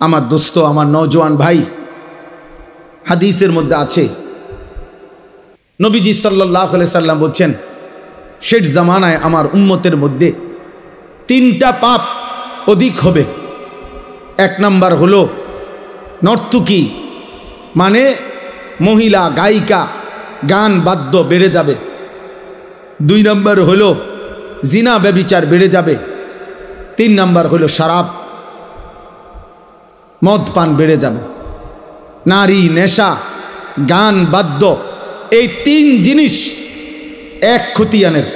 আমার দোস্ত, আমার নওজোয়ান ভাই, হাদিসের মধ্যে আছে নবীজি সাল্লাল্লাহু আলাইহি সাল্লাম বলছেন, শেষ জামানায় আমার উম্মতের মধ্যে 3টা পাপ অধিক হবে। 1 নাম্বার হলো নর্তকী, মানে মহিলা গায়িকা, গান বাদ্য বেড়ে যাবে। 2 নাম্বার হলো জিনা ব্যভিচার বেড়ে যাবে। 3 নাম্বার হলো শরাব, মদ পান বেড়ে যাবে। নারী, নেশা, গান বাদ্য, এই 3 জিনিস এক খতিয়ানের।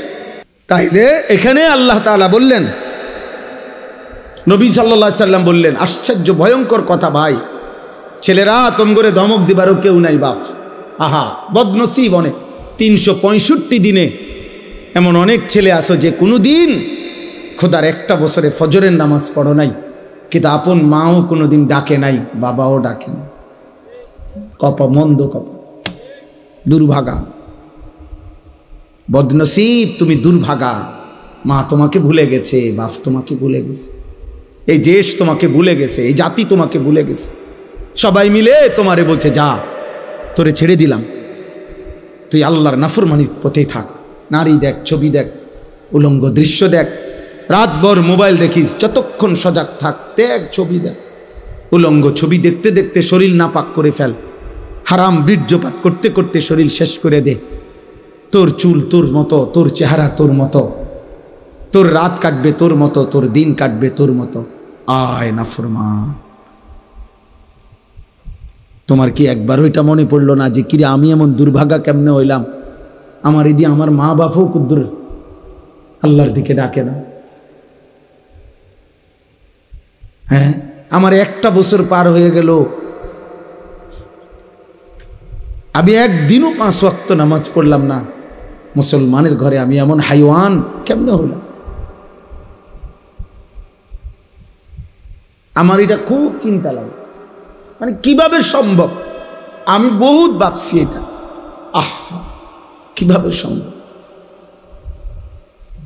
তাইলে এখানে আল্লাহ তাআলা বললেন, নবী সাল্লাল্লাহু আলাইহি সাল্লাম বললেন, আশ্চর্য ভয়ঙ্কর কথা ভাই, ছেলেরা তোমগরে ধমক দিবারও কেউ নাই বাপ। আহা, বদনসিব অনেক। 365 দিনে এমন অনেক ছেলে আসো যে কোনো দিন খোদার একটা বছরে ফজরের নামাজ পড়ো নাই, কিন্তু আপন মাও কোনো দিন ডাকে নাই, বাবাও ডাকে না। কপা মন্দ, কপা দুর্ভাগা, বদনসিব, তুমি দুর্ভাগা। মা তোমাকে ভুলে গেছে, বাপ তোমাকে ভুলে গেছে, এই দেশ তোমাকে ভুলে গেছে, এই জাতি তোমাকে ভুলে গেছে। সবাই মিলে তোমারে বলছে, যা তোরে ছেড়ে দিলাম, তুই আল্লাহর নাফরমানির পথেই থাক। নারী দেখ, ছবি দেখ, উলঙ্গ দৃশ্য দেখ, রাতভর মোবাইল দেখিস, যতক্ষণ সজাগ থাক, দেখ ছবি দেখ। উলঙ্গ ছবি দেখতে দেখতে শরীর নাপাক করে ফেল, হারাম বীর্যপাত করতে করতে শরীর শেষ করে দে। তোর চুল তোর মতো, তোর চেহারা তোর মতো, তোর রাত কাটবে তোর মতো, তোর দিন কাটবে তোর মতো। আয় নাফরমান, তোমার কি একবার ওইটা মনে পড়লো না যে কিরে আমি এমন দুর্ভাগা কেমনে হইলাম? আমার এদি আমার মা বাপও কুদ্দুর আল্লাহর দিকে ডাকে না। হ্যাঁ, আমার 1টা বছর পার হয়ে গেল, আমি একদিনও 5 ওয়াক্ত নামাজ পড়লাম না। মুসলমানের ঘরে আমি এমন হাইওয়ান কেমনে হইলাম? আমার এটা খুব চিন্তা লাগে, মানে কিভাবে সম্ভব? আমি বহুত ভাবছি এটা, কিভাবে সম্ভব?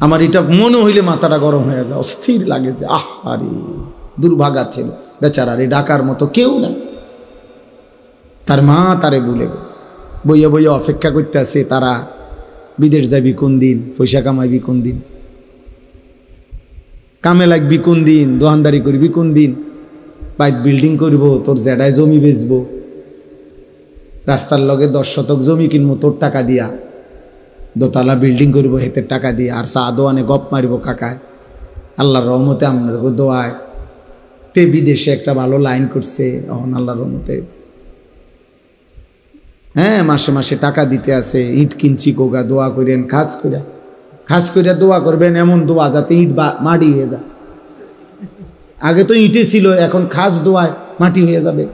আমার এটা মনে হইলে মাথাটা গরম হয়ে যায়, অস্থির লাগে যে আরে দুর্ভাগা ছেলে বেচারারে ডাকার মতো কেউ নাই। তার মা তারে ভুলে গেছে, বইয়া বইয়া অপেক্ষা করতে আছে, তারা বিদেশ যাবি কোন দিন, পয়সা কামাইবি কোন দিন, কামে লাগবি কোন দিন, দোকানদারি করবি কোন দিন, বাইক বিল্ডিং করব, তোর জেডায় জমি বেচবো, রাস্তার লগে 10 শতক জমি কিনবো তোর টাকা দিয়া, দোতলা বিল্ডিং করবো হেতের টাকা দিয়ে, আর চা দোয়ানে গপ মারিব কাকায়। আল্লাহর রহমতে আপনার দোয়ায় তে বিদেশে একটা ভালো লাইন করছে, এখন আল্লাহর রহমতে হ্যাঁ মাসে মাসে টাকা দিতে আছে। ইট কিনছি কোগা, দোয়া করেন, খাস করে দোয়া করবেন, এমন দোয়া যাতে ইট মাটি হয়ে যায়। আগে তো ইটে ছিল, এখন খাস দোয়ায় মাটি হয়ে যাবে,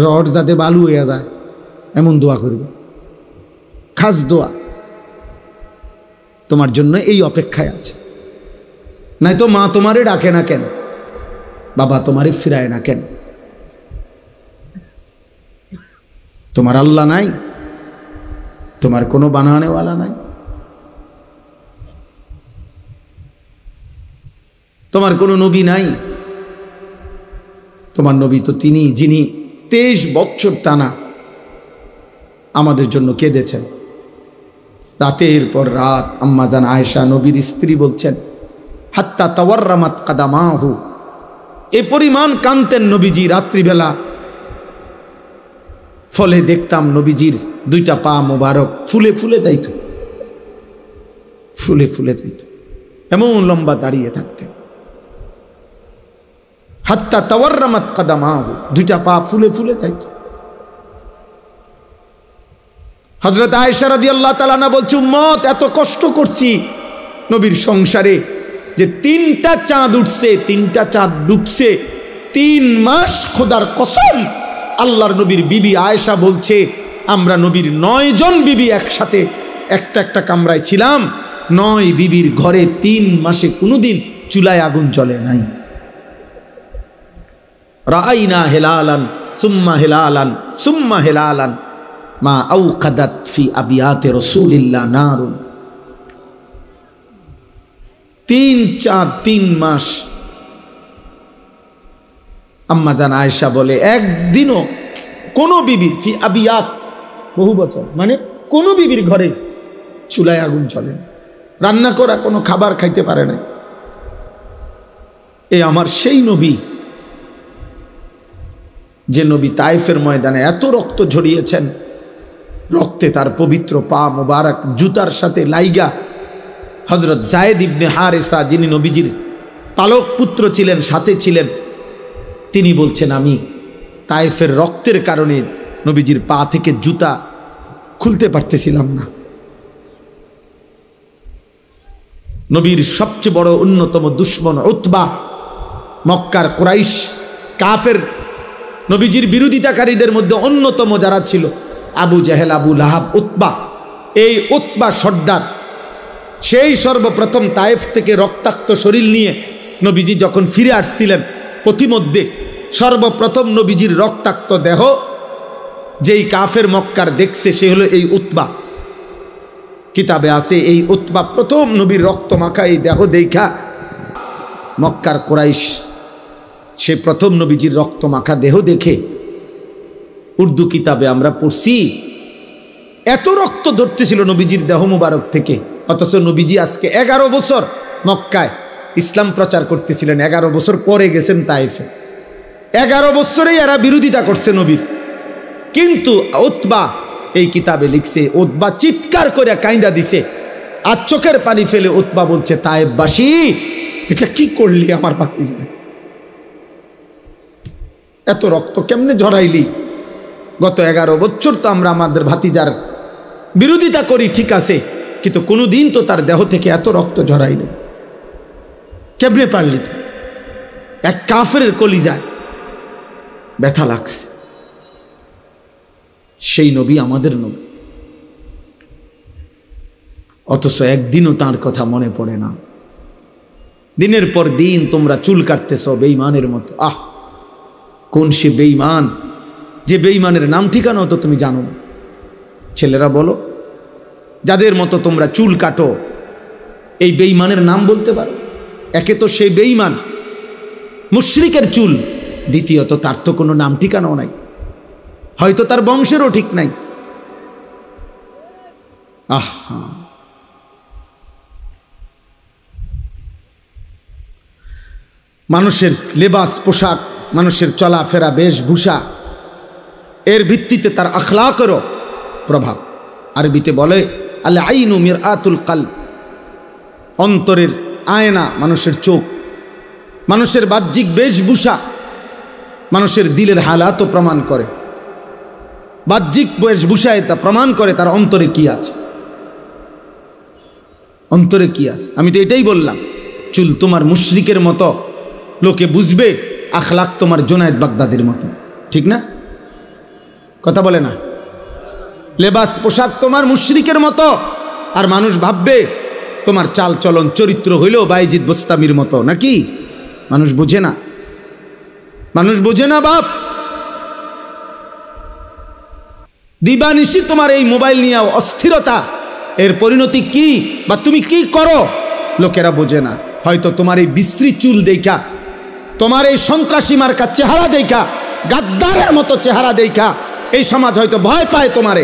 রড যাতে বালু হয়ে যায়, এমন দোয়া করবে। খাস দোয়া তোমার জন্য এই অপেক্ষায় আছে। নাই তো মা তোমারে ডাকে না কেন, বাবা তোমারে ফিরায় না কেন? তোমার আল্লাহ নাই, তোমার কোনো বানানেওয়ালা নাই, তোমার কোনো নবী নাই। তোমার নবী তো তিনি যিনি 23 বছর টানা আমাদের জন্য কেঁদেছেন। রাতের পর রাত আম্মাজান আয়েশা নবীর স্ত্রী বলছেন, হাত্তা তাওয়াররামাত কাদামাহু, এ পরিমাণ কাঁদতেন নবীজি রাত্রিবেলা। ফলে দেখতাম নবীজির 2টা পা মোবারক ফুলে ফুলে যাইত, ফুলে ফুলে যাইত, এমন লম্বা দাঁড়িয়ে থাকতেন। হাত্তা তাওয়াররামাত কাদামাহু, 2টা পা ফুলে ফুলে যাইত। হযরত আয়েশা রাদিয়াল্লাহু তাআলা আনহা বলছে, উম্মত এত কষ্ট করছি নবীর সংসারে যে 3টা চাঁদ উঠছে, 3টা চাঁদ ডুবছে, 3 মাস খোদার কসম। আল্লাহর নবীর বিবি আয়েশা বলছে, আমরা নবীর 9 জন বিবি একসাথে একটা কামরায় ছিলাম। 9 বিবির ঘরে 3 মাসে কোনোদিন চুলায় আগুন জ্বলে নাই। রাআইনা হিলালান সুম্মা হিলালান সুম্মা হিলালান মা আওকাদাত ফি আবিয়াতে রাসূলিল্লাহ নারুন। 3 চাঁদ 3 মাস আম্মা জান আয়েশা বলে একদিনও কোনো বিবির ফি আবিয়াত, বহু বছর, মানে কোনো বিবির ঘরে চুলায় আগুন জ্বলে না, রান্না করা কোনো খাবার খাইতে পারে না। এ আমার সেই নবী, যে নবী তায়েফের ময়দানে এত রক্ত ঝরিয়েছেন, রক্তে তার পবিত্র পা মোবারক জুতার সাথে লাইগা হযরত যায়েদ ইবনে হারেসা, যিনি নবীজির পালক পুত্র ছিলেন, সাথে ছিলেন, তিনি বলছেন আমি তায়েফের রক্তের কারণে নবীজির পা থেকে জুতা খুলতে পারতেছিলাম না। নবীর সবচেয়ে বড় অন্যতম দুশমন উতবা, মক্কার কুরাইশ কাফের নবীজির বিরোধিতাকারীদের মধ্যে অন্যতম যারা ছিল, আবু জেহেল, আবু লাহাব, উতবা। এই উতবা সর্দার সেই সর্বপ্রথম তায়েফ থেকে রক্তাক্ত শরীর নিয়ে নবীজি যখন ফিরে আসছিলেন, পথিমধ্যে সর্বপ্রথম নবীজির রক্তাক্ত দেহ যেই কাফের মক্কার দেখছে সে হলো এই উতবা। কিতাবে আছে এই উতবা প্রথম নবীর রক্ত মাখা এই দেহ দেখা মক্কার কুরাইশ, সে প্রথম নবীজির রক্ত মাখা দেহ দেখে, উর্দু কিতাবে আমরা পড়ছি, এত রক্ত ধরতেছিল নবীজির দেহ মুবারক থেকে। অথচ নবীজি আজকে 11 বছর মক্কায় ইসলাম প্রচার করতেছিলেন, 11 বছর পরে গেছেন তায়েফে। 11 বছরেই এরা বিরোধিতা করছে নবীর। কিন্তু উতবা এই কিতাবে লিখছে, উতবা চিৎকার করে কাইন্দা দিছে, আর চোখের পানি ফেলে উতবা বলছে, তায়েফবাসী এটা কি করলি আমার ভাতিজারে, এত রক্ত কেমনে ঝরাইলি? গত 11 বছর তো আমরা আমাদের ভাতিজার বিরোধিতা করি, ঠিক আছে, কিন্তু কোনোদিন তো তার দেহ থেকে এত রক্ত ঝরাইনি, কেমনে পারলি? তো এক কাফেরের কলিজায় ব্যথা লাগছে। সেই নবী আমাদের নবী, অথচ একদিনও তার কথা মনে পড়ে না। দিনের পর দিন তোমরা চুল কাটতেছ বেঈমানের মতো। আহ, কোন সে বেঈমান, যে বেঈমানের নাম ঠিকানাও তো তুমি জানো না। ছেলেরা বলো, যাদের মতো তোমরা চুল কাটো, এই বেঈমানের নাম বলতে পারো? একে তো সেই বেঈমান, মুশরিকের চুল, দ্বিতীয়ত তার তো কোনো নাম ঠিকানাও নাই, হয়তো তার বংশেরও ঠিক নাই। আহা, মানুষের লেবাস পোশাক, মানুষের চলাফেরা বেশভূষা, এর ভিত্তিতে তার আখলাকেরও প্রভাব। আরবিতে বলে আল আইনু মিরআতুল কলব, অন্তরের আয়না মানুষের চোখ। মানুষের বাহ্যিক বেশভূষা মানুষের দিলের হালাতও প্রমাণ করে। বাহ্যিক বেশভূষায় তা প্রমাণ করে তার অন্তরে কি আছে, অন্তরে কি আছে। আমি তো এটাই বললাম, চুল তোমার মুশরিকের মতো, লোকে বুঝবে, আখলাক তোমার জুনায়েদ বাগদাদির মতো, ঠিক না? কথা বলে না? লেবাস পোশাক তোমার মুশরিকের মতো, আর মানুষ ভাববে তোমার চাল চলন চরিত্র হইলেও বাইজিদ বোস্তামির মতো, নাকি? মানুষ বুঝে না, মানুষ বুঝে না বাপ। দিবানিশি তোমার এই মোবাইল নিয়ে অস্থিরতা, এর পরিণতি কি, বা তুমি কি করো লোকেরা বোঝে না। হয়তো তোমার এই বিশ্রী চুল দেখা, তোমার এই সন্ত্রাসী মার্কা চেহারা দেখা, গাদ্দারের মতো চেহারা দেখা এই সমাজ হয়তো ভয় পায় তোমারে,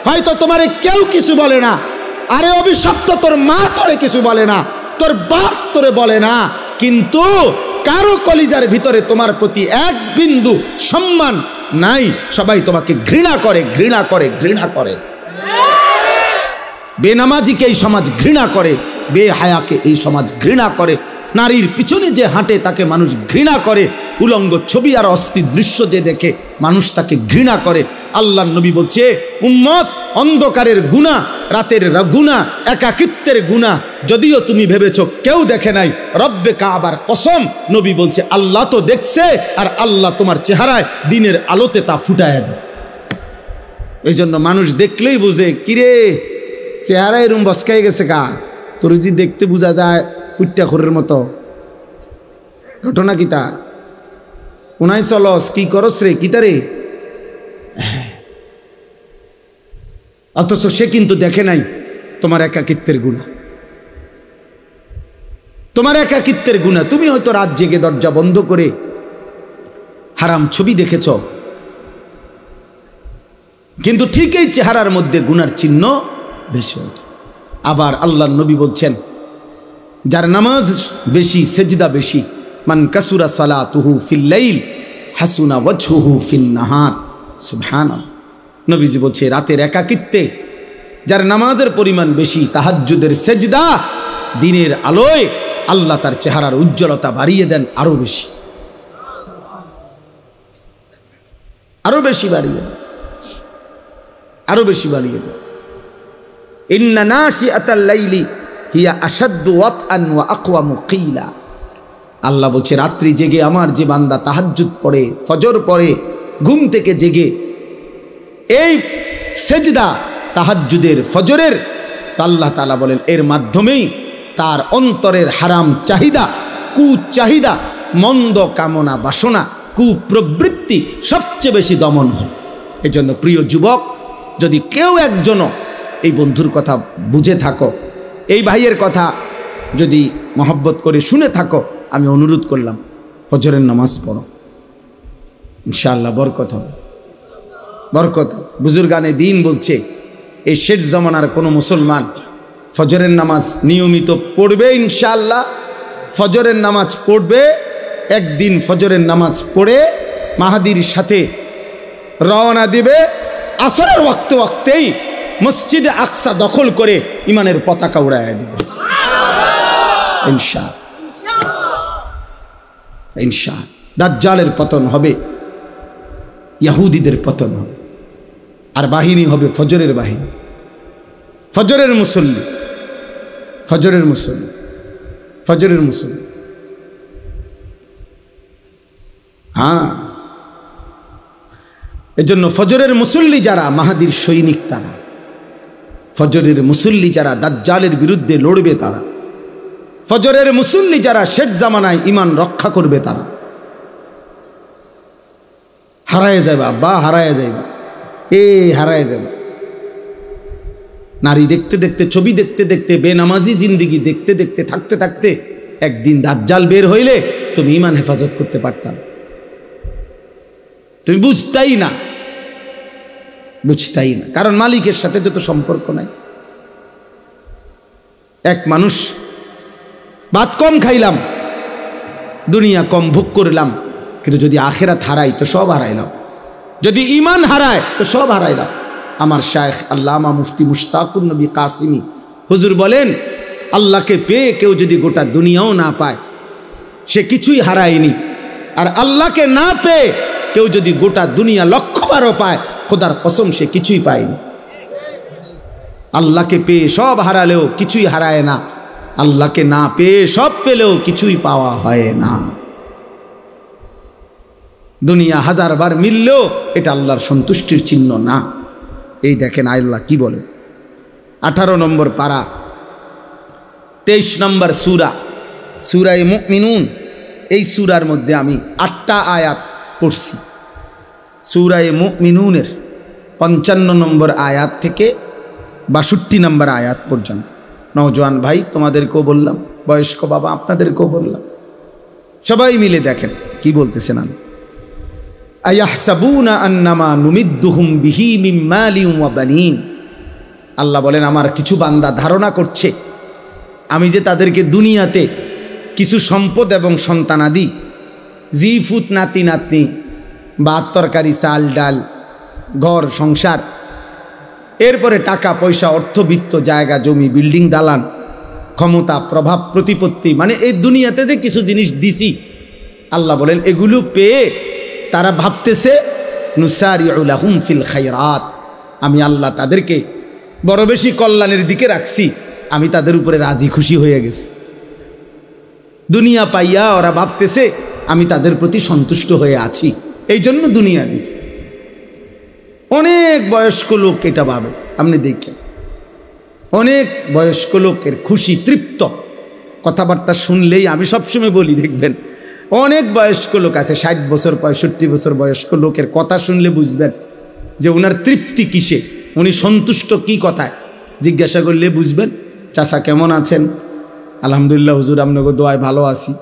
হয়তো তোমারে কেউ কিছু বলে না। আরে অভিশপ্ত, তোর মা তোরে কিছু বলে না, তোর বাপ তোরে বলে না, কিন্তু কারো কলিজার ভিতরে তোমার প্রতি এক বিন্দু সম্মান নাই। সবাই তোমাকে ঘৃণা করে, ঘৃণা করে, ঘৃণা করে। বেনামাজিকে এই সমাজ ঘৃণা করে, বেহায়াকে এই সমাজ ঘৃণা করে, নারীর পিছনে যে হাঁটে তাকে মানুষ ঘৃণা করে, উলঙ্গ ছবি আর অস্থির দৃশ্য যে দেখে মানুষ তাকে ঘৃণা করে। আল্লাহর নবী বলছে, উম্মত, অন্ধকারের গুনাহ, রাতের গুনাহ, একাকিত্বের গুনাহ যদিও তুমি ভেবেছো কেউ দেখে নাই, রব্বে কাবার কসম, নবী বলছে আল্লাহ তো দেখছে, আর আল্লাহ তোমার চেহারায় দিনের আলোতে তা ফুটায় দেয়। এই জন্য মানুষ দেখলেই বুঝে, কিরে চেহারা এরম বসকাই গেছে কা, তোর যে দেখতে বোঝা যায় ফুটটা খোরের মতো। ঘটনা কিতা, কোনায় চলস, কি করস রে, কিতা রে? অথচ সে কিন্তু দেখে নাই তোমার একাকিত্বের গুনাহ, তোমার একাকিত্বের গুনাহ। তুমি হয়তো রাত জেগে দরজা বন্ধ করে হারাম ছবি দেখেছ, কিন্তু ঠিক এই চেহারার মধ্যে গুনার চিহ্ন বেশি। আবার আল্লাহর নবী বলছেন, যার নামাজ বেশি, সেজদা বেশি, মান কাসুরা সালাতুহু ফিল লাইল হাসুনা ওয়াজহুহু ফিন নাহার। সুবহানাল্লাহ। নবীজি বলছে, রাতের একাকিত্বে যার নামাজের পরিমাণ বেশি, তাহাজ্জুদের সেজদা, দিনের আলোয় আল্লাহ তার চেহারার উজ্জ্বলতা বাড়িয়ে দেন আরো বেশি, আরো বেশি বাড়িয়ে দেন, আরো বেশি বাড়িয়ে দেন। ইন্না নাশিআতাল লাইলি হিয়া আশাদ্দু ওয়াতআন ওয়া আকওয়ামু কিলা। আল্লাহ বলছে, রাত্রি জেগে আমার যে বান্দা তাহাজ্জুদ পড়ে, ফজর পড়ে, ঘুম থেকে জেগে এই সেজদা তাহাজ্জুদের, ফজরের, আল্লাহ তাআলা বলেন এর মাধ্যমেই তার অন্তরের হারাম চাহিদা, কুচাহিদা, মন্দ কামনা বাসনা, কুপ্রবৃত্তি সবচেয়ে বেশি দমন হয়। এজন্য প্রিয় যুবক, যদি কেউ একজনও এই বন্ধুর কথা বুঝে থাকো, এই ভাইয়ের কথা যদি মহব্বত করে শুনে থাকো, আমি অনুরোধ করলাম ফজরের নামাজ পড়ো, ইনশাআল্লাহ বরকত হবে, বরকত। বুজুর্গানে দিন বলছে, এই শেষ জামানার কোনো মুসলমান ফজরের নামাজ নিয়মিত পড়বে, ইনশাআল্লাহ ফজরের নামাজ পড়বে, একদিন ফজরের নামাজ পড়ে মাহাদির সাথে রওনা দিবে, আসরের ওয়াক্তেই মসজিদে আকসা দখল করে ইমানের পতাকা উড়াইয়া দিবে, ইনশাআল্লাহ। ইনশাআল্লাহ দাজ্জালের পতন হবে, ইহুদিদের পতন হবে, আর বাহিনী হবে ফজরের বাহিনী, ফজরের মুসল্লি, ফজরের মুসল্লি, ফজরের মুসল্লি। হ্যাঁ, এজন্য ফজরের মুসল্লি যারা মাহাদির সৈনিক, তারা ফজরের মুসল্লি যারা দাজ্জালের বিরুদ্ধে লড়বে, তারা ফজরের মুসল্লি যারা শেষ জামানায় ইমান রক্ষা করবে, তারা হারায় যাবে, আব্বা হারায় যাইবা, হারায় যাবে। নারী দেখতে দেখতে, ছবি দেখতে দেখতে, বেনামাজি জিন্দিগি দেখতে দেখতে, থাকতে থাকতে একদিন দাজ্জাল বের হইলে তুমি ইমান হেফাজত করতে পারতাম, তুমি বুঝতাই না, বুঝতাই না, কারণ মালিকের সাথে যত সম্পর্ক নাই। এক মানুষ, ভাত কম খাইলাম, দুনিয়া কম ভোগ করলাম, কিন্তু যদি আখিরাত হারাই তো সব হারাইলাম, যদি ঈমান হারায় তো সব হারাইলাম। আমার শায়েখ আল্লামা মুফতি মুশতাকুর নবী কাসিমি হুজুর বলেন, আল্লাহকে পেয়ে কেউ যদি গোটা দুনিয়াও না পায় সে কিছুই হারায়নি, আর আল্লাহকে না পেয়ে কেউ যদি গোটা দুনিয়া লক্ষবারও পায়, খোদার কসম সে কিছুই পায়নি। আল্লাহকে পেয়ে সব হারালেও কিছুই হারায় না, আল্লাহকে না পেয়ে সব পেলেও কিছুই পাওয়া হয় না। দুনিয়া হাজারবার মিললেও এটা আল্লাহর সন্তুষ্টির চিহ্ন না। এই দেখেন আল্লাহ কি বলে, 18 নম্বর পারা, 23 নম্বর সূরা, সূরায়ে মুমিনুন। এই সূরার মধ্যে আমি 8টা আয়াত পড়ছি। সূরায়ে মুমিনুনের 55 নম্বর আয়াত থেকে 62 নম্বর আয়াত পর্যন্ত। নওজোয়ান ভাই তোমাদেরকেও বললাম, বয়স্ক বাবা আপনাদেরকেও বললাম, সবাই মিলে দেখেন কি বলতেছেন। আমি আয়াহসাবুনা আন্নামা নুমিদ্দুহুম বিহি মিন মালিন ওয়া বানিন। আল্লাহ বলেন, আমার কিছু বান্দা ধারণা করছে আমি যে তাদেরকে দুনিয়াতে কিছু সম্পদ এবং সন্তানাদি, জিফুত, নাতি নাতনি, ভাত তরকারি, চাল ডাল, ঘর সংসার, এরপরে টাকা পয়সা, অর্থবিত্ত, জায়গা জমি, বিল্ডিং দালান, ক্ষমতা, প্রভাব, প্রতিপত্তি, মানে এই দুনিয়াতে যে কিছু জিনিস দিছি, আল্লাহ বলেন এগুলো পেয়ে তারা ভাবতেছে নুসারিউ লাহুম ফিল খায়রাত, আমি আল্লাহ তাদেরকে বড় বেশি কল্যাণের দিকে রাখছি, আমি তাদের উপরে রাজি খুশি হয়ে গেছি। দুনিয়া পাইয়া ওরা ভাবতেছে আমি তাদের প্রতি সন্তুষ্ট হয়ে আছি, এই জন্য দুনিয়া দিছি। অনেক বয়স্ক লোক এটা ভাবে, আপনি দেখেন অনেক বয়স্ক লোকের খুশি, তৃপ্ত কথাবার্তা শুনলেই, আমি সবসময় বলি দেখবেন অনেক বয়স্ক লোক আছে, 60 বছর 65 বছর বয়স্ক লোকের কথা শুনলে বুঝবেন যে ওনার তৃপ্তি কিসে, উনি সন্তুষ্ট কি কথায়। জিজ্ঞাসা করলে বুঝবেন, চাচা কেমন আছেন? আলহামদুলিল্লাহ হুজুর আপনাকে দোয়ায় ভালো আছি।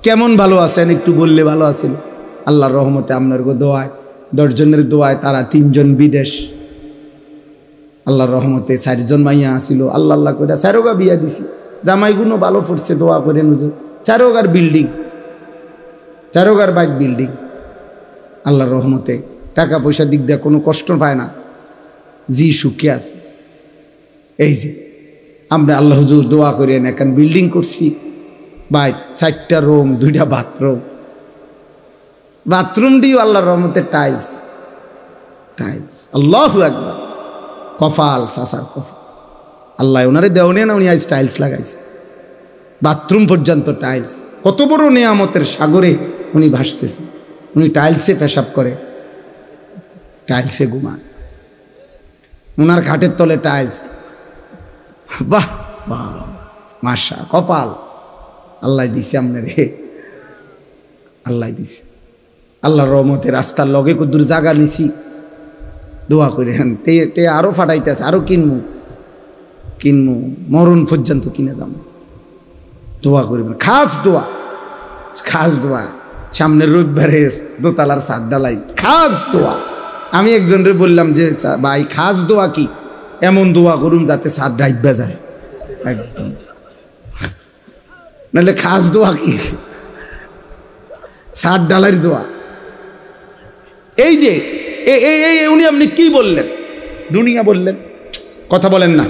কেমন ভালো আছেন একটু বললে ভালো আছেন? আল্লাহর রহমতে আপনার দোয়ায় 10 জনের দোয়ায় তারা 3 জন বিদেশ, আল্লাহর রহমতে 4 জন মাইয়া আসিল, আল্লাহ আল্লাহ করে 4গা বিয়া দিছি, জামাইগুলো ভালো পড়ছে, দোয়া করে হুজুর। 4গার বিল্ডিং, 4গার বাইক বিল্ডিং, আল্লাহর রহমতে টাকা পয়সা দিক দিয়ে কোনো কষ্ট পায় না, জি সুখে আছে। এই যে আমরা আল্লাহ হুজুর দোয়া করেন, এখন বিল্ডিং করছি, বাইক 4টা রুম, 2টা বাথরুম, বাথরুম দিও আল্লাহর রহমতে টাইলস, টাইলস, আল্লাহু আকবার। কপাল সাসার কপাল, আল্লাহ ওনারে দেওয়া না, উনি আজ টাইলস লাগাইছে, বাথরুম পর্যন্ত টাইলস। কত বড় নেয়ামতের সাগরে উনি ভাসতেছে। উনি টাইলসে পেশাব করে, টাইলসে ঘুমায়, ওনার খাটের তলে টাইলস। বাহ বাহ, মাশা, কপাল আল্লাহ দিছে আপনারে, আল্লাহ দিছে। আল্লাহর রহমতে রাস্তার লগে কদ্দুর জায়গা নিছি, দোয়া করে তে আরো ফাটাইতেছে, আরো কিনবো মরণ পর্যন্ত কিনে যাব, দোয়া করবেন। খাস দোয়া সামনের রবিবারে দোতলার ছাদ ঢালাই, খাস দোয়া। আমি একজনরে বললাম যে ভাই খাস দোয়া কি? এমন দোয়া করুন যাতে ছাদ ডাইবা যায় একদম, নাহলে খাস দোয়া কি? ছাদ ঢালাইর দোয়া। এই যে উনি আপনি কি বললেন? দুনিয়া বললেন, কথা বলেন না।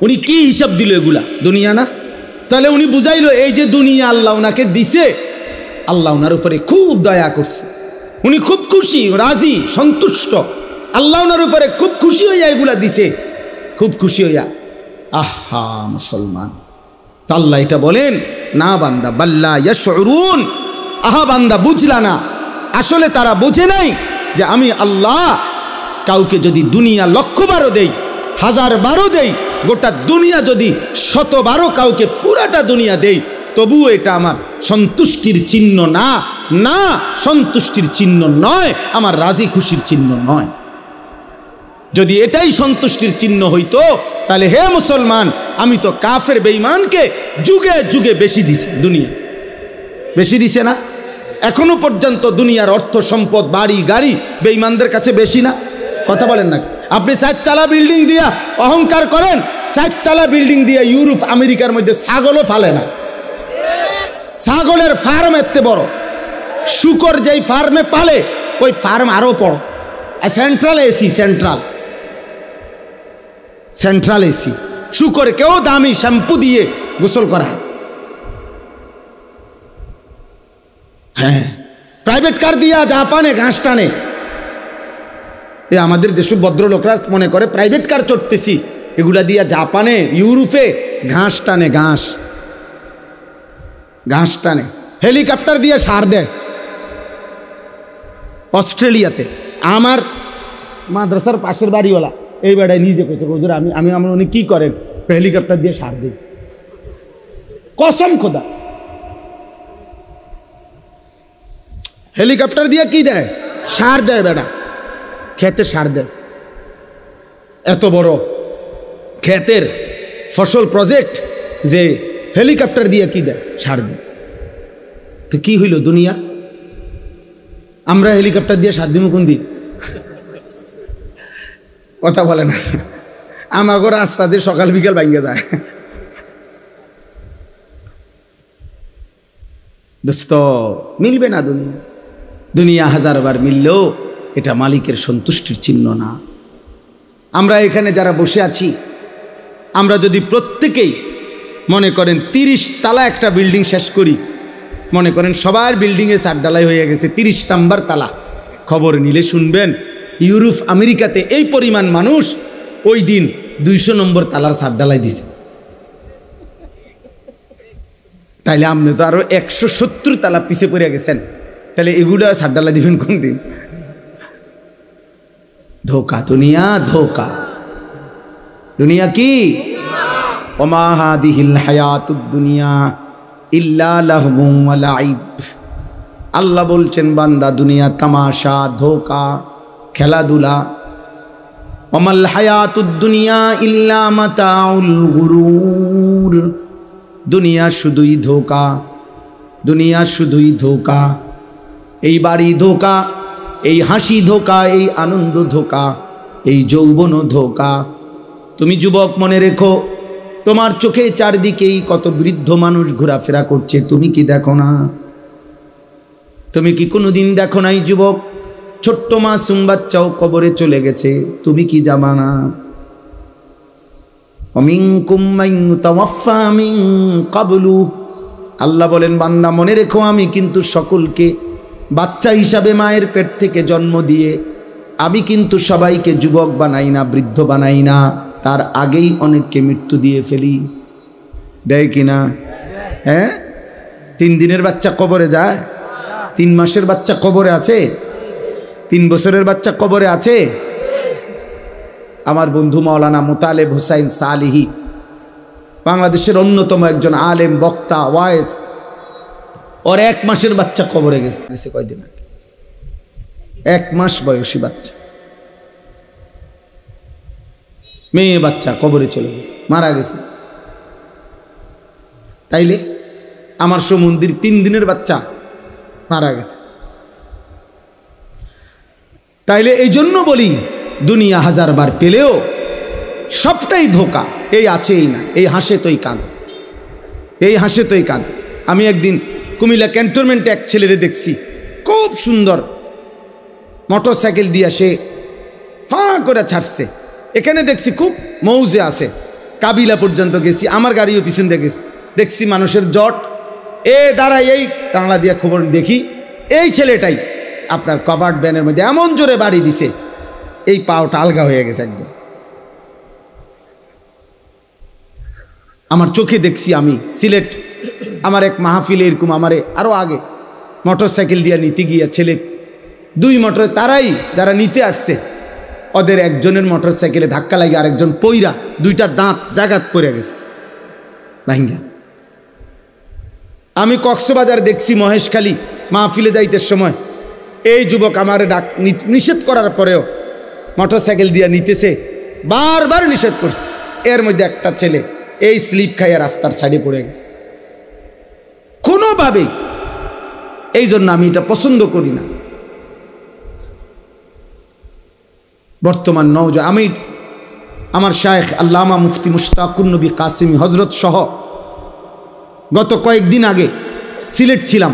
উনি কি হিসাব দিল? এগুলা দুনিয়া না? তাহলে উনি বুঝাইলো এই যে দুনিয়া আল্লাহ ওনাকে দিছে, আল্লাহ ওনার উপরে খুব দয়া করছে, উনি খুব খুশি, রাজি, সন্তুষ্ট। আল্লাহ ওনার উপরে খুব খুশি হইয়া এগুলা দিছে, খুব খুশি হইয়া। আহা মুসলমান, আল্লাহ এটা বলেন না বান্দা, বাল্লা ইয়াশউরুন, আহা বান্দা বুঝলা না, আসলে তারা বোঝে নাই যে আমি আল্লাহ কাউকে যদি দুনিয়া 1,000,000 দেই, 1000 দেই, গোটা দুনিয়া যদি 100 কাউকে পুরাটা দুনিয়া দেই, তবুও এটা আমার সন্তুষ্টির চিহ্ন না, না সন্তুষ্টির চিহ্ন নয়, আমার রাজি খুশির চিহ্ন নয়। যদি এটাই সন্তুষ্টির চিহ্ন হইতো, তাহলে হে মুসলমান, আমি তো কাফের বেঈমানকে যুগে যুগে বেশি দিছি, দুনিয়া বেশি দিছে না? এখনো পর্যন্ত দুনিয়ার অর্থ সম্পদ, বাড়ি গাড়ি বেঈমানদের কাছে বেশি না? কথা বলেন না? আপনি 4 তলা বিল্ডিং দিয়া অহংকার করেন, 4 তলা বিল্ডিং দিয়া ইউরোপ আমেরিকার মধ্যে ছাগলও ফালে না। ছাগলের ফার্ম এত বড়, শুকর যেই ফার্মে পালে ওই ফার্ম আরো বড়, সেন্ট্রাল এসি, সেন্ট্রাল এসি। শুকরকেও দামি শ্যাম্পু দিয়ে গোসল করা। হ্যাঁ, প্রাইভেট কার দিয়া জাপানে ঘাস টানে। এ আমাদের যেসব ভদ্রলোকরা মনে করে প্রাইভেট কার চড়তেছি, এগুলা দিয়া জাপানে, ইউরোপে ঘাস টানে, ঘাস টানে। হেলিকপ্টার দিয়ে সার দেয় অস্ট্রেলিয়াতে। আমার মাদ্রাসার পাশের বাড়িওয়ালা এই বেড়ায় নিজে কইছে, হুজুর আমি আমার উনি কি করেন? হেলিকপ্টার দিয়ে সার দিই, কসম খোদা। হেলিকপ্টার দিয়ে কি দেয়? সার দেয় বেড়া, খেতে সার দেয়। এত বড় ক্ষেতের ফসল প্রজেক্ট যে হেলিকপ্টার দিয়ে কি দেয়? সার দেয়। তো কি হইল দুনিয়া? আমরা হেলিকপ্টার দিয়ে সার দিব কোন দিন? কথা বলে না। আমাগো রাস্তা যে সকাল বিকাল ভাঙ্গে যায়। দোস্ত, মিলবে না দুনিয়া। দুনিয়া 1000 বার মিললেও এটা মালিকের সন্তুষ্টির চিহ্ন না। আমরা এখানে যারা বসে আছি, আমরা যদি প্রত্যেকেই মনে করেন 30 তলা একটা বিল্ডিং শেষ করি, মনে করেন সবার বিল্ডিংয়ে ছাদ ঢালাই হয়ে গেছে, 30 নম্বর তালা, খবর নিলে শুনবেন ইউরোপ আমেরিকাতে এই পরিমাণ মানুষ ওই দিন 200 নম্বর তালার ছাদ ঢালাই দিছে। তাইলে আপনি তো আরো 170 তালা পিছে পড়ে গেছেন, তাহলে এগুলো ছাদ ঢালাই দিবেন কোন দিন? ধোকা দুনিয়া, ধোকা দুনিয়া। কি ওমা হাদিহিল হায়াতুদ দুনিয়া ইল্লা লাহবুম ওয়া লাইব। আল্লাহ বলছেন বান্দা দুনিয়া তামাশা, ধোকা, খেলাধুলা। ওমাল হায়াতুদ দুনিয়া ইল্লা মাতাউল গুরুর। দুনিয়া শুধুই ধোকা, দুনিয়া শুধুই ধোকা। এই বাড়ি ধোকা, এই হাসি ধোকা, এই আনন্দ ধোকা, এই যৌবন ধোকা। তুমি যুবক মনে রেখো, তোমার চোখে চারদিকেই কত বৃদ্ধ মানুষ ঘোরাফেরা করছে, তুমি কি দেখো না? তুমি কি কোনোদিন দেখো নাই যুবক, ছোট্ট মাসুম বাচ্চাও কবরে চলে গেছে, তুমি কি জানো না? ওয়ামিনকুম মান ইউতাওয়াফফা মিন ক্বাবলু, আল্লাহ বলেন বান্দা মনে রেখো আমি কিন্তু সকলকে বাচ্চা হিসাবে মায়ের পেট থেকে জন্ম দিয়ে আমি কিন্তু সবাইকে যুবক বানাই না, বৃদ্ধ বানাই না, তার আগেই অনেককে মৃত্যু দিয়ে ফেলি। দেয় কি না? হ্যাঁ, 3 দিনের বাচ্চা কবরে যায়, 3 মাসের বাচ্চা কবরে আছে, 3 বছরের বাচ্চা কবরে আছে। আমার বন্ধু মাওলানা মোতালেব হোসাইন সালিহি, বাংলাদেশের অন্যতম একজন আলেম, বক্তা, ওয়াইজ, ওর 1 মাসের বাচ্চা কবরে গেছে কয়দিন আগে, 1 মাস বয়সী বাচ্চা, মেয়ে বাচ্চা কবরে চলে গেছে, মারা গেছে। তাইলে আমার সমুদ্রের 3 দিনের বাচ্চা মারা গেছে। তাইলে এই জন্য বলি দুনিয়া 1000 বার পেলেও সবটাই ধোকা। এই আছে এই না, এই হাসে তোই কাঁদে, এই হাসে তোই কাঁদে। আমি একদিন কুমিল্লা ক্যান্টনমেন্টে এক ছেলেরে দেখছি, খুব সুন্দর মোটরসাইকেল দিয়ে সে ফাঁ করে ছাড়ছে। এখানে দেখছি খুব মৌজে আছে, কাবিলা পর্যন্ত গেছি, আমার গাড়িও পিছন দিয়ে গেছি, দেখছি মানুষের জট, দাঁড়াই এই কাংলা দিয়ে খবর দেখি এই ছেলেটাই আপনার কভার্ড ভ্যানের মধ্যে এমন জোরে বাড়ি দিছে, এই পাওটা আলগা হয়ে গেছে একদম। আমার চোখে দেখছি। আমি সিলেট আমার এক মাহফিলে এরকম আমারে আরও আগে মোটরসাইকেল দিয়ে নিতে গিয়ে ছেলে 2 মোটর, তারাই যারা নিতে আসছে ওদের একজনের মোটরসাইকেলে ধাক্কা লাগে আরেকজন পইরা 2টা দাঁত জাগাত পড়ে গেছে ভাঙ্গা। আমি কক্সবাজার দেখছি মহেশখালী মাহফিলে যাইতে সময় এই যুবক আমার নিষেধ করার পরেও মোটরসাইকেল দিয়ে নিতেছে, বারবার নিষেধ করছে, এর মধ্যে একটা ছেলে এই স্লিপ খাইয়া রাস্তার সাইডে পড়ে গেছে কোনোভাবেই। এই জন্য আমি এটা পছন্দ করি না। বর্তমান নওজোয়ান, আমি আমার শায়েখ আল্লামা মুফতি মুশতাকুর নবী কাসিমি হজরত সহ গত কয়েকদিন আগে সিলেট ছিলাম,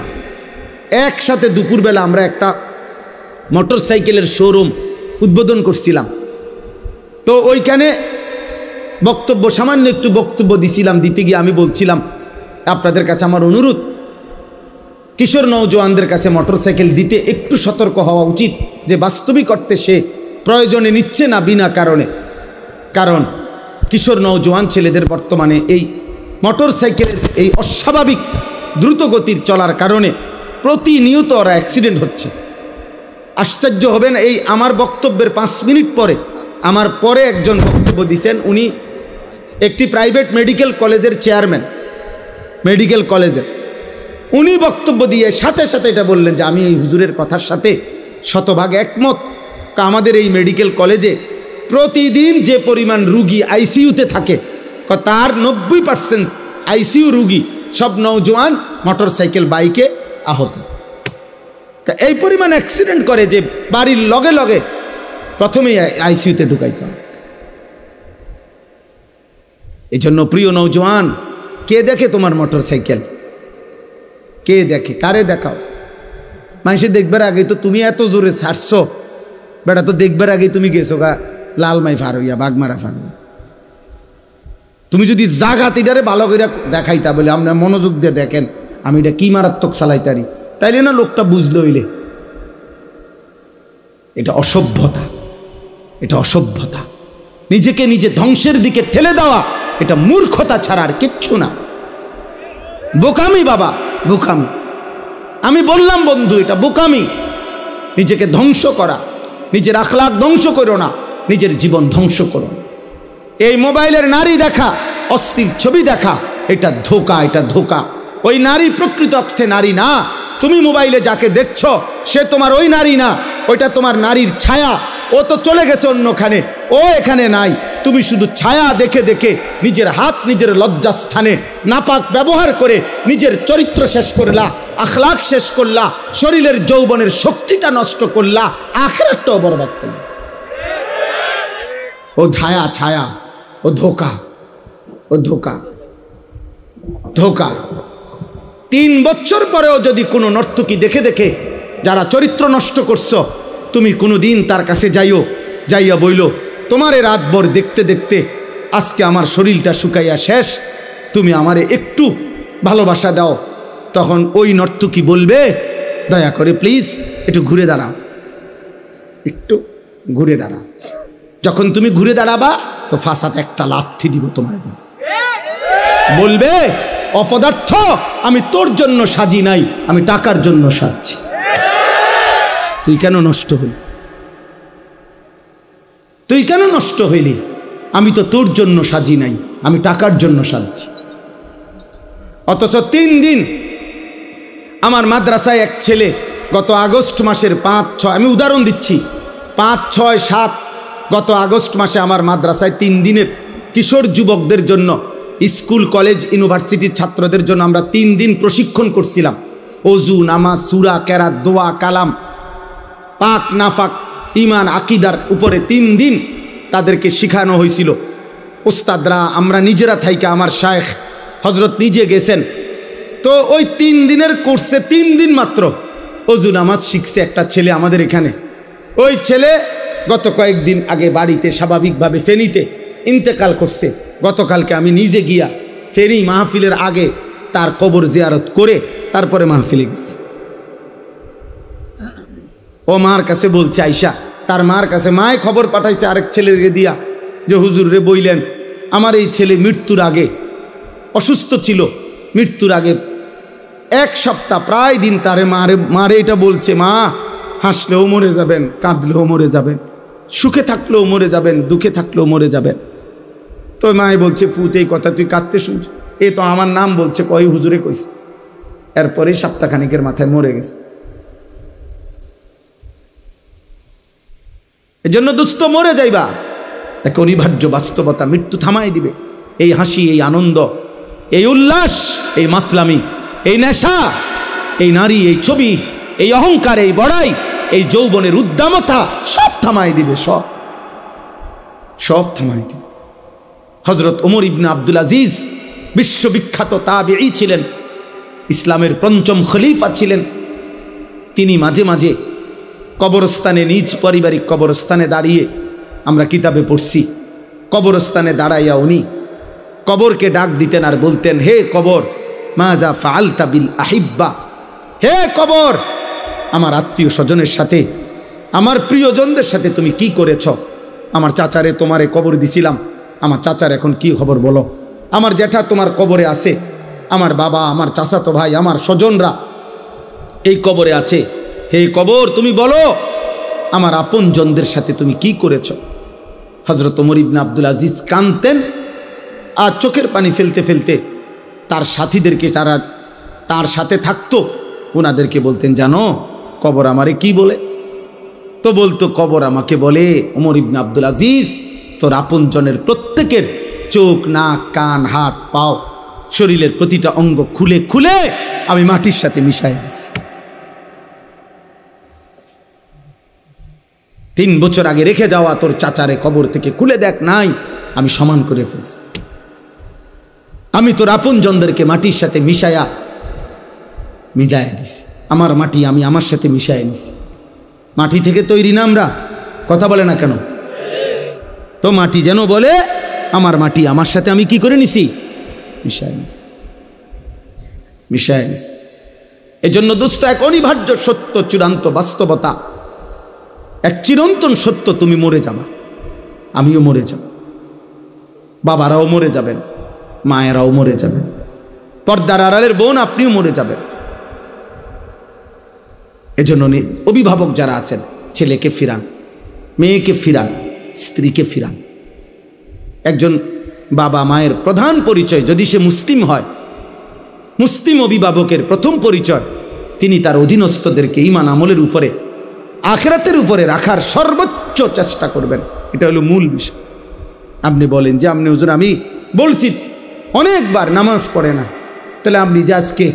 একসাথে দুপুরবেলা আমরা একটা মোটরসাইকেলের শোরুম উদ্বোধন করছিলাম। তো ওইখানে বক্তব্য, সামান্য একটু বক্তব্য দিছিলাম, দিতে গিয়ে আমি বলছিলাম আপনাদের কাছে আমার অনুরোধ, কিশোর নওজোয়ানদের কাছে মোটরসাইকেল দিতে একটু সতর্ক হওয়া উচিত, যে বাস্তবিক অর্থে সে প্রয়োজনে নিচ্ছে না বিনা কারণে। কারণ কিশোর নওজোয়ান ছেলেদের বর্তমানে এই মোটরসাইকেলের এই অস্বাভাবিক দ্রুতগতির চলার কারণে প্রতিনিয়ত ওরা অ্যাক্সিডেন্ট হচ্ছে। আশ্চর্য হবেন, এই আমার বক্তব্যের 5 মিনিট পরে আমার পরে একজন বক্তব্য দিয়েছেন, উনি একটি প্রাইভেট মেডিকেল কলেজের চেয়ারম্যান, মেডিকেল কলেজের, উনি বক্তব্য দিয়ে সাথে সাথে এটা বললেন যে আমি এই হুজুরের কথার সাথে শতভাগ একমত। আমাদের এই মেডিকেল কলেজে প্রতিদিন যে পরিমাণ রুগী আইসিইউতে থাকে, তার 90% আইসিইউ রুগী সব নওজোয়ান মোটরসাইকেল বাইকে আহত। এই পরিমাণ অ্যাক্সিডেন্ট করে যে বাড়ির লগে লগে প্রথমেই আইসিইউতে ঢুকাইতে হয়। এই জন্য প্রিয় নওজোয়ান, কে দেখে তোমার মোটরসাইকেল? কে দেখে? কারে দেখাও? মানুষে দেখবার আগে তো তুমি এত জোরে ছাড়ছো, বেটা তো দেখবার আগেই তুমি গেছো গা লালমাই ফার হইয়া, বাগমারা ফার হইয়া। তুমি যদি জাগাত এটারে ভালো করে দেখাইতা, বলে আপনার মনোযোগ দিয়ে দেখেন আমি এটা কি মারাত্মক চালাইতারি, তাইলে না লোকটা বুঝলো হইলে। এটা অসভ্যতা, এটা অসভ্যতা, নিজেকে নিজে ধ্বংসের দিকে ঠেলে দেওয়া, এটা মূর্খতা ছাড়া আর কিচ্ছু না। বোকামি বাবা, বোকামি। আমি বললাম বন্ধু, এটা বোকামি। নিজেকে ধ্বংস করা, নিজের আখলাক ধ্বংস করো না, নিজের জীবন ধ্বংস করো না। এই মোবাইলের নারী দেখা, অশ্লীল ছবি দেখা, এটা ধোঁকা, এটা ধোঁকা। ওই নারী প্রকৃত অর্থে নারী না। তুমি মোবাইলে যাকে দেখছো সে তোমার ওই নারী না, ওইটা তোমার নারীর ছায়া, ও তো চলে গেছে অন্যখানে, ও এখানে নাই। তুমি শুধু ছায়া দেখে দেখে নিজের হাত নিজের লজ্জাস্থানে নাপাক ব্যবহার করে নিজের চরিত্র শেষ করলা, আখলাক শেষ করলা, শরীরের যৌবনের শক্তিটা নষ্ট করলা, আখিরাতটাও বরবাদ করলা। ও ছায়া, ছায়া, ও ধোকা, ও ধোকা, ধোকা। 3 বছর পরেও যদি কোনো নর্তকী দেখে দেখে যারা চরিত্র নষ্ট করছো, তুমি কোনোদিন তার কাছে যাইয়া বইল, তোমারে রাতভর দেখতে দেখতে আজকে আমার শরীরটা শুকাইয়া শেষ, তুমি আমারে একটু ভালোবাসা দাও। তখন ওই নর্তকী বলবে, দয়া করে প্লিজ একটু ঘুরে দাঁড়াও, একটু ঘুরে দাঁড়াও। যখন তুমি ঘুরে দাঁড়াবা তো ফাঁসাতে একটা লাথি দিব তোমার দিন। বলবে, অপদার্থ, আমি তোর জন্য সাজি নাই, আমি টাকার জন্য সাজছি। তুই কেন নষ্ট হলি? তুই কেন নষ্ট হইলি? আমি তো তোর জন্য সাজি নাই, আমি টাকার জন্য সাজছি। অথচ 3 দিন আমার মাদ্রাসায় এক ছেলে গত আগস্ট মাসের 5-6, আমি উদাহরণ দিচ্ছি, 5, 6, 7 গত আগস্ট মাসে আমার মাদ্রাসায় 3 দিনের কিশোর যুবকদের জন্য, স্কুল কলেজ ইউনিভার্সিটির ছাত্রদের জন্য আমরা 3 দিন প্রশিক্ষণ করছিলাম। ওযু, নামাজ, সূরা, কেরাত, দোয়া, কালাম, পাক নাফাক, ইমান, আকিদার উপরে 3 দিন তাদেরকে শেখানো হয়েছিল। উস্তাদরা, আমরা নিজেরা থাইকা, আমার শায়েখ হজরত নিজে গেছেন। তো ওই 3 দিনের কোর্সে 3 দিন মাত্র ওযু নামাজ শিখছে একটা ছেলে আমাদের এখানে। ওই ছেলে গত কয়েকদিন আগে বাড়িতে স্বাভাবিকভাবে ফেনীতে ইন্তেকাল করছে। গতকালকে আমি নিজে গিয়া ফেনী মাহফিলের আগে তার কবর জিয়ারত করে তারপরে মাহফিলে গেছি। ও মার কাছে বলছে, আইসা তার মার কাছে, মায় খবর পাঠাইছে আরেক ছেলেকে দিয়া যে হুজুর রে বইলেন আমার এই ছেলে মৃত্যুর আগে অসুস্থ ছিল, মৃত্যুর আগে 1 সপ্তাহ প্রায় দিন তারে মারে এটা বলছে, মা হাসলেও মরে যাবেন, কাঁদলেও মরে যাবেন, সুখে থাকলেও মরে যাবেন, দুঃখে থাকলেও মরে যাবেন। তো মায় বলছে, ফুত এই কথা তুই কাঁদতে শুনছ? এ তো আমার নাম বলছে, কয় হুজুরে কইছে। এরপরেই সপ্তাহখানিকের মাথায় মরে গেছে। এজন্য দুস্থ মরে যাইবা, এক অনিবার্য বাস্তবতা, মৃত্যু থামাই দিবে। এই হাসি, এই আনন্দ, এই উল্লাস, এই মাতলামি, এই নেশা, এই নারী, এই ছবি, এই অহংকার, এই বড়াই, এই যৌবনের উদ্দামতা সব থামাই দিবে, সব থামাই দিবে। হযরত ওমর ইবনে আব্দুল আজিজ বিশ্ববিখ্যাত তাবেঈ ছিলেন, ইসলামের 5ম খলিফা ছিলেন। তিনি মাঝে মাঝে কবরস্থানে, নিজ পারিবারিক কবরস্থানে দাঁড়িয়ে, আমরা কিতাবে পড়ছি, কবরস্থানে দাঁড়াইয়া উনি কবরকে ডাক দিতেন আর বলতেন, হে কবর, মাজা ফাআলতা বিল আহিব্বা, হে কবর, আমার আত্মীয় স্বজনের সাথে, আমার প্রিয়জনদের সাথে তুমি কি করেছ? আমার চাচারে তোমারে কবর দিছিলাম, আমার চাচার এখন কি খবর বলো? আমার জ্যাঠা তোমার কবরে আছে, আমার বাবা, আমার চাচাতো ভাই, আমার স্বজনরা এই কবরে আছে, হে কবর তুমি বলো আমার আপনজনদের সাথে তুমি কি করেছ? হযরত ওমর ইবনে আব্দুল আজিজ কাঁদতেন আর চোখের পানি ফেলতে ফেলতে তার সাথীদেরকে, যারা তার সাথে থাকতো, ওনাদেরকে বলতেন, জানো কবর আমারে কি বলে? তো বলতো, কবর আমাকে বলে, ওমর ইবনে আব্দুল আজিজ, তোর আপনজনের প্রত্যেকের চোখ, নাক, কান, হাত, পাও, শরীরের প্রতিটা অঙ্গ খুলে খুলে আমি মাটির সাথে মিশাই দিছি। 3 বছর আগে রেখে যাওয়া তোর চাচারে কবর থেকে খুলে দেখ, নাই, আমি সমান করে ফেলছি। আমি তোর আপনজনদেরকে মাটির সাথে মিশাইয়া দিছি। আমার মাটি আমি আমার সাথে মিশাই নিছি। মাটি থেকে তৈরি না আমরা, কথা বলে না কেন? তো মাটি যেন বলে, আমার মাটি আমার সাথে আমি কি করে নিছি? মিশাই নিছি, মিশাই নিছি। এজন্য দোস্ত, এক অনিবার্য সত্য, চূড়ান্ত বাস্তবতা, এক চিরন্তন সত্য, তুমি মরে যাবা, আমিও মরে যাব, বাবারাও মরে যাবেন, মায়েরাও মরে যাবেন, পর্দার আড়ালের বোন আপনিও মরে যাবেন। এজন্য অভিভাবক যারা আছেন, ছেলেকে ফিরান, মেয়েকে ফিরান, স্ত্রীকে ফিরান। একজন বাবা মায়ের প্রধান পরিচয়, যদি সে মুসলিম হয়, মুসলিম অভিভাবকের প্রথম পরিচয়, তিনি তার অধীনস্থদেরকে ঈমান আমলের উপরে আখিরাতের উপরে রাখার সর্বোচ্চ চেষ্টা করবেন। এটা হলো মূল বিষয়। আপনি বলেন যে আপনি হুজুর আমি বলছি অনেকবার নামাজ পড়ে না, তাহলে আপনি যে আজকে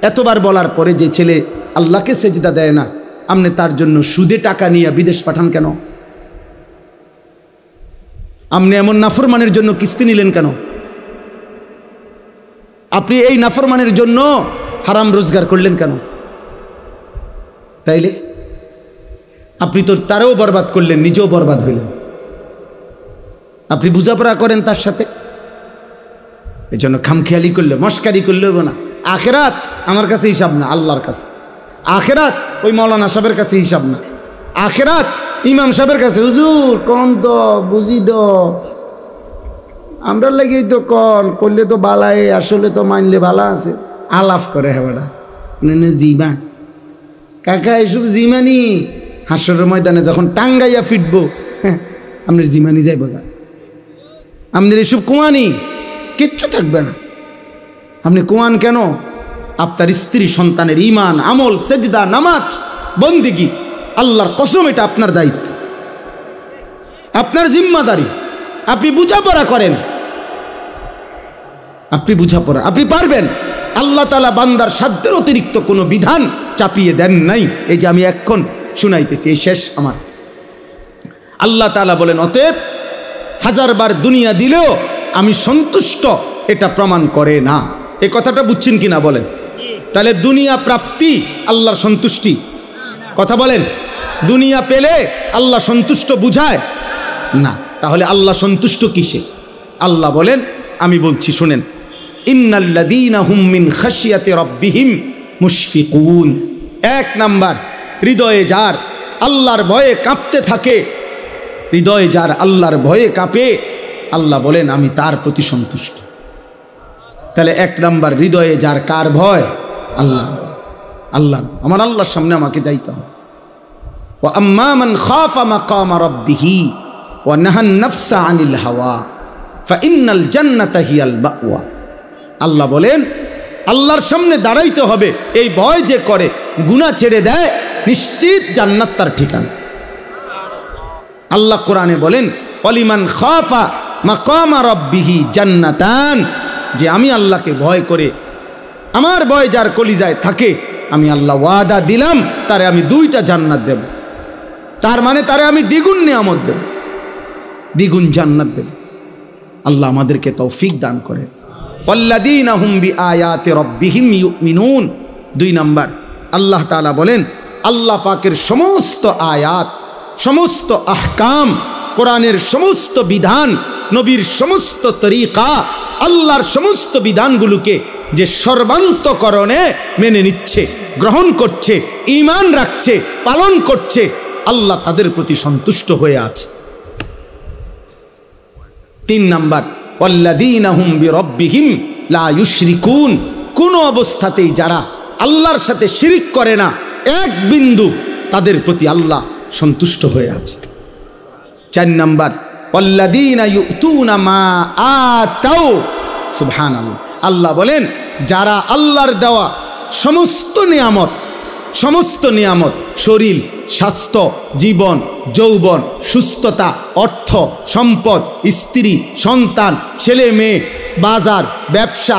এতবার বলার পরে যে ছেলে আল্লাহকে সেজদা দেয় না, আপনি তার জন্য সুদে টাকা নিয়ে বিদেশ পাঠান কেন? আপনি এমন নাফরমানের জন্য কিস্তি নিলেন কেন? আপনি এই নাফরমানের জন্য হারাম রোজগার করলেন কেন? তাইলে আপনি তো তারও বরবাদ করলেন, নিজেও বরবাদ হইলেন। আপনি বুঝাপড়া করেন তার সাথে, এই জন্য খামখেয়ালি করলে মস্কারি করলে হবে না। আখেরাত আমার কাছে হিসাব না, আল্লাহর কাছে। আখেরাত ওই মৌলানা সাহেবের কাছে হিসাব না, আখেরাত ইমাম সাহেবের কাছে। হুজুর কন তো বুঝি দ আমরা লেগেই তো কন করলে তো বালাই, আসলে তো মানলে ভালো আছে। আলাপ করে হেবাটা জিমা কাকা, এসব জিমানি হাসরের ময়দানে যখন টাঙ্গাইয়া ফিটবো, হ্যাঁ আপনার জিমানি যাইব গা, আপনার এসব কুয়ানি কিচ্ছু থাকবে না। আপনি কুয়ান কেন? আপনার স্ত্রী সন্তানের ইমান, আমল, সেজদা, নামাজ, বন্দিগি, আল্লাহর কসম এটা আপনার দায়িত্ব, আপনার জিম্মাদারি। আপনি বুঝাপড়া করেন, আপনি বুঝাপড়া আপনি পারবেন। আল্লাহ তাআলা বান্দার সাধ্যের অতিরিক্ত কোনো বিধান চাপিয়ে দেন নাই। এই যে আমি এখন শুনাইতেছি, এই শেষ আমার। আল্লাহ তাআলা বলেন, অতএব হাজারবার দুনিয়া দিলেও আমি সন্তুষ্ট, এটা প্রমাণ করে না। এই কথাটা বুঝছেন কিনা বলেন? তাহলে দুনিয়া প্রাপ্তি আল্লাহর সন্তুষ্টি? কথা বলেন। দুনিয়া পেলে আল্লাহ সন্তুষ্ট বুঝায় না। তাহলে আল্লাহ সন্তুষ্ট কিসে? আল্লাহ বলেন, আমি বলছি শুনেন, ইন্নাল্লাযীনা হুম মিন খাশিয়াতি রাব্বিহিম মুশফিকুন। এক নাম্বার, হৃদয়ে যার আল্লাহর ভয়ে কাঁপতে থাকে, হৃদয়ে যার আল্লাহর ভয়ে কাঁপে, আল্লাহ বলেন আমি তার প্রতি সন্তুষ্ট। তাহলে এক নাম্বার, হৃদয়ে যার কার ভয়? আল্লাহর ভয়। আল্লাহ, আমার আল্লাহর সামনে আমাকে যাইতে হবে। ওয়া আম্মা মান খাফা মাকামা রাব্বিহি ওয়া নাহান নাফসা আনিল হাওয়া ফাইন্নাল জান্নাতা হিয়াল মাওয়া। আল্লাহ বলেন আল্লাহর সামনে দাঁড়াইতে হবে। এই ভয় যে করে, গুনাহ ছেড়ে দেয়, নিশ্চিত জান্নাত তার ঠিকানা। আল্লাহ কোরআনে বলেন, ওয়ালিমান খাফা মাকামা রাব্বিহি জান্নাতান। যে আমি আল্লাহকে ভয় করে, আমার ভয় যার কলিজায় থাকে, আমি আল্লাহ ওয়াদা দিলাম তারে আমি 2টা জান্নাত দেব। তার মানে তারে আমি দ্বিগুণ নিয়ামত দেব, দ্বিগুণ জান্নাত দেব। আল্লাহ আমাদেরকে তৌফিক দান করে। ওয়াল্লাযীনা হুম বিআয়াতি রাব্বিহিম ইউমিনুন। 2 নাম্বার, আল্লাহ তাআলা বলেন আল্লাহ পাকের সমস্ত আয়াত, সমস্ত আহকাম, কোরআনের সমস্ত বিধান, নবীর সমস্ত তরিকা, আল্লাহর সমস্ত বিধানগুলোকে যে সর্বান্তকরণে মেনে নিচ্ছে, গ্রহণ করছে, ঈমান রাখছে, পালন করছে, আল্লাহ তাদের প্রতি সন্তুষ্ট হয়ে আছে। 3 নাম্বার, ওয়াল্লাযীনা হুম বিরাব্বিহিম লা ইউশরিকুন। কোন অবস্থাতেই যারা আল্লাহর সাথে শিরিক করে না, এক বিন্দু, তাদের প্রতি আল্লাহ সন্তুষ্ট হয়ে আছে। 4 নাম্বার, ওয়াল্লাযীনা ইউতুনা মা আতাউ। সুবহানাল্লাহ। আল্লাহ বলেন যারা আল্লাহর দেওয়া সমস্ত নিয়ামত, সমস্ত নিয়ামত, শরীর, স্বাস্থ্য, জীবন, যৌবন, সুস্থতা, অর্থ, সম্পদ, স্ত্রী, সন্তান, ছেলে মেয়ে, বাজার, ব্যবসা,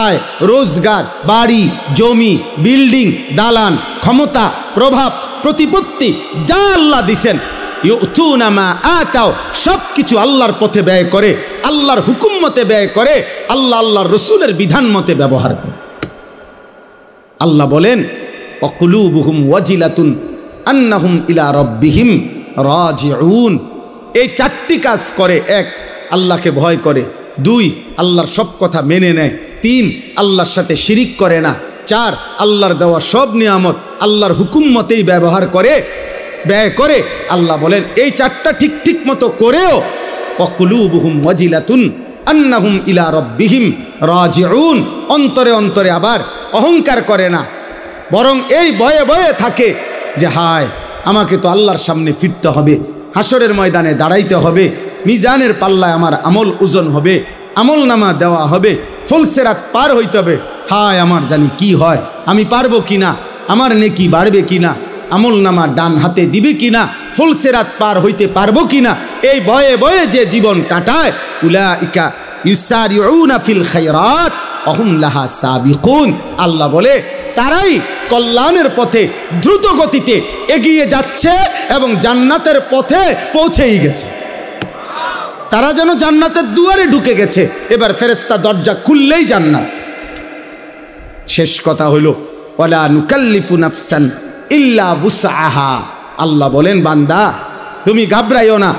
আয়, রোজগার, বাড়ি, জমি, বিল্ডিং, দালান, ক্ষমতা, প্রভাব, প্রতিপত্তি, যা আল্লাহ দিছেন, ইউতুনা মা আতাও, সব কিছু আল্লাহর পথে ব্যয় করে, আল্লাহর হুকুম মতে ব্যয় করে, আল্লাহ আল্লাহর রসুলের বিধান মতে ব্যবহার করে। আল্লাহ বলেন ওয়াকুলুবুহুম ওয়াজিলাতুন আন্নাহুম ইলা রাব্বিহিম রাজিউন। এই 4টি কাজ করে। 1, আল্লাহকে ভয় করে। 2, আল্লাহর সব কথা মেনে নেয়। 3, আল্লাহর সাথে শিরিক করে না। 4, আল্লাহর দেওয়া সব নিয়ামত আল্লাহর হুকুম মতেই ব্যবহার করে, ব্যয় করে। আল্লাহ বলেন এই 4টা ঠিক ঠিক মতো করেও ওয়াকুলুবুহুম ওয়াজিলাতুন আন্নাহুম ইলা রাব্বিহিম রাজিউন। অন্তরে অন্তরে আবার অহংকার করে না, বরং এই ভয়ে ভয়ে থাকে যে হায় আমাকে তো আল্লাহর সামনে ফিরতে হবে, হাসরের ময়দানে দাঁড়াইতে হবে, মিজানের পাল্লায় আমার আমল ওজন হবে, আমল নামা দেওয়া হবে, ফুলসিরাত পার হইতে হবে। হায় আমার জানি কি হয়, আমি পারবো কিনা, আমার নেকি বাড়বে কিনা, আমল নামা ডান হাতে দিবে কিনা, ফুলসিরাত পার হইতে পারবো কিনা, এই ভয়ে ভয়ে যে জীবন কাটায়, উলাইকা ইউসারিউনা ফিল খায়রাত ওয়া হুম লাহা সাবিকুন, আল্লাহ বলে তারাই কল্যাণের পথে দ্রুত গতিতে এগিয়ে যাচ্ছে এবং জান্নাতের পথে পৌঁছেই গেছে। তারা যেন জান্নাতের দুয়ারে ঢুকে গেছে, এবার ফেরেশতা দরজা খুললেই জান্নাত। শেষ কথা হইল ওয়ালা নুকাল্লিফু নাফসান ইল্লা বুসআহা, আল্লাহ বলেন বান্দা তুমি ঘাবড়াইও না,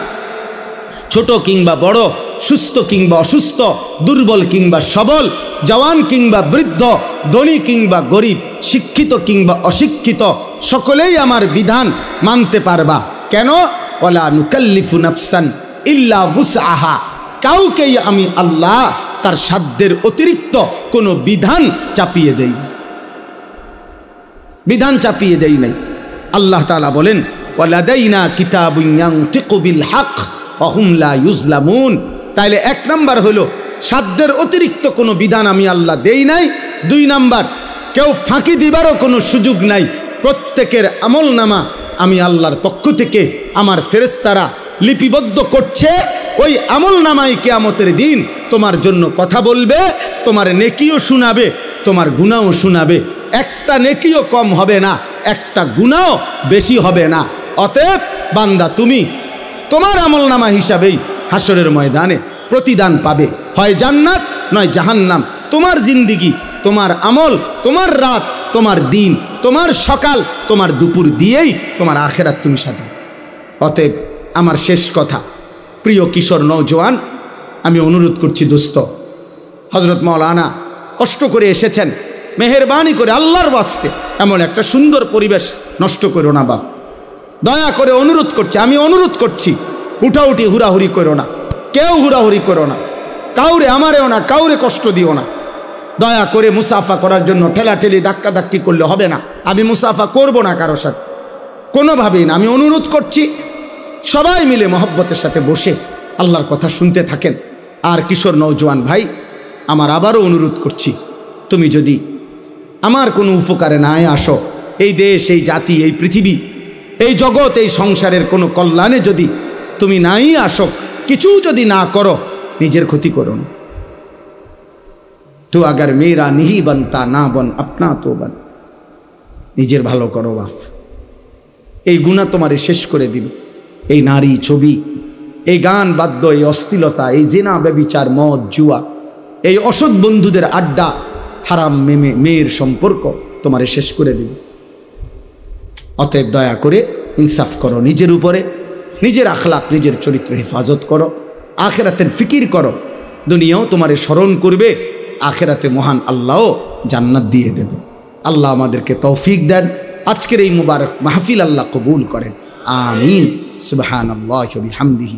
ছোট কিংবা বড়, সুস্থ কিংবা অসুস্থ, দুর্বল কিংবা সবল, জওয়ান কিংবা বৃদ্ধ, ধনী কিংবা গরিব, শিক্ষিত কিংবা অশিক্ষিত, সকলেই আমার বিধান মানতে পারবা। কেন? ওয়ালা নুকাল্লিফু নাফসান ইল্লা বুসআহা, কাউকেই আমি আল্লাহ তার সাধ্যের অতিরিক্ত কোনো বিধান চাপিয়ে দেই, বিধান চাপিয়ে দেই নাই। আল্লাহ তাআলা বলেন ওয়ালাদাইনা কিতাবুন ইয়ানতিকু বিল হক ওয়া হুম লা ইউজলামুন। তাইলে এক নাম্বার হলো সাধ্যের অতিরিক্ত কোনো বিধান আমি আল্লাহ দেই নাই। দুই নাম্বার, কেউ ফাঁকি দিবারও কোনো সুযোগ নাই। প্রত্যেকের আমল নামা আমি আল্লাহর পক্ষ থেকে আমার ফেরেশতারা লিপিবদ্ধ করছে। ওই আমল নামাই কিয়ামতের দিন তোমার জন্য কথা বলবে, তোমার নেকিও শোনাবে, তোমার গুনাহও শোনাবে। একটা নেকিও কম হবে না, একটা গুনাহও বেশি হবে না। অতএব বান্দা তুমি তোমার আমল নামা হিসাবেই হাসরের ময়দানে প্রতিদান পাবে, হয় জান্নাত নয় জাহান্নাম। তোমার জিন্দিগি, তোমার আমল, তোমার রাত, তোমার দিন, তোমার সকাল, তোমার দুপুর দিয়েই তোমার আখেরাত তুমি সাজাও। অতএব আমার শেষ কথা, প্রিয় কিশোর নওজোয়ান, আমি অনুরোধ করছি দোস্ত, হযরত মাওলানা কষ্ট করে এসেছেন, মেহেরবানি করে আল্লাহর ওয়াস্তে এমন একটা সুন্দর পরিবেশ নষ্ট করো না বাপ, দয়া করে অনুরোধ করছি, আমি অনুরোধ করছি, উঠাউঠি হুড়াহুড়ি করো না, কেউ হুড়াহুড়ি করো না, কাউরে আমারেও না, কাউরে কষ্ট দিও না। দয়া করে মুসাফা করার জন্য ঠেলাঠেলি ধাক্কাধাক্কি করলে হবে না। আমি মুসাফা করব না কারোর সাথে, কোনোভাবেই না। আমি অনুরোধ করছি সবাই মিলে মহব্বতের সাথে বসে আল্লাহর কথা শুনতে থাকেন। আর কিশোর নওজোয়ান ভাই, আমার আবারও অনুরোধ করছি, তুমি যদি আমার কোনো উপকারে না আসো, এই দেশ, এই জাতি, এই পৃথিবী, এই জগৎ, এই সংসারের কোনো কল্যাণে যদি তুমি নাই আসো, কিছু যদি না করো, নিজের ক্ষতি করো না। তো আগার মেয়েরা নিহি বনতা না বন আপনা তো বন, নিজের ভালো করো বাপ। এই গুনাহ তোমারে শেষ করে দিবে। এই নারী, ছবি, এই গান, বাদ্য, এই অশ্লীলতা, এই জিনা, ব্যভিচার, মদ, জুয়া, এই অসৎ বন্ধুদের আড্ডা, হারাম মেয়ের সম্পর্ক তোমারে শেষ করে দিবে। অতএব দয়া করে ইনসাফ করো নিজের উপরে, নিজের আখলাক, নিজের চরিত্র হেফাজত করো, আখেরাতের ফিকির করো। দুনিয়াও তোমারে স্মরণ করবে, আখেরাতে মহান আল্লাহও জান্নাত দিয়ে দেবে। আল্লাহ আমাদেরকে তৌফিক দেন। আজকের এই মুবারক মাহফিল আল্লাহ কবুল করেন। আমিন। সুবহানাল্লাহি ওয়া বিহামদিহি।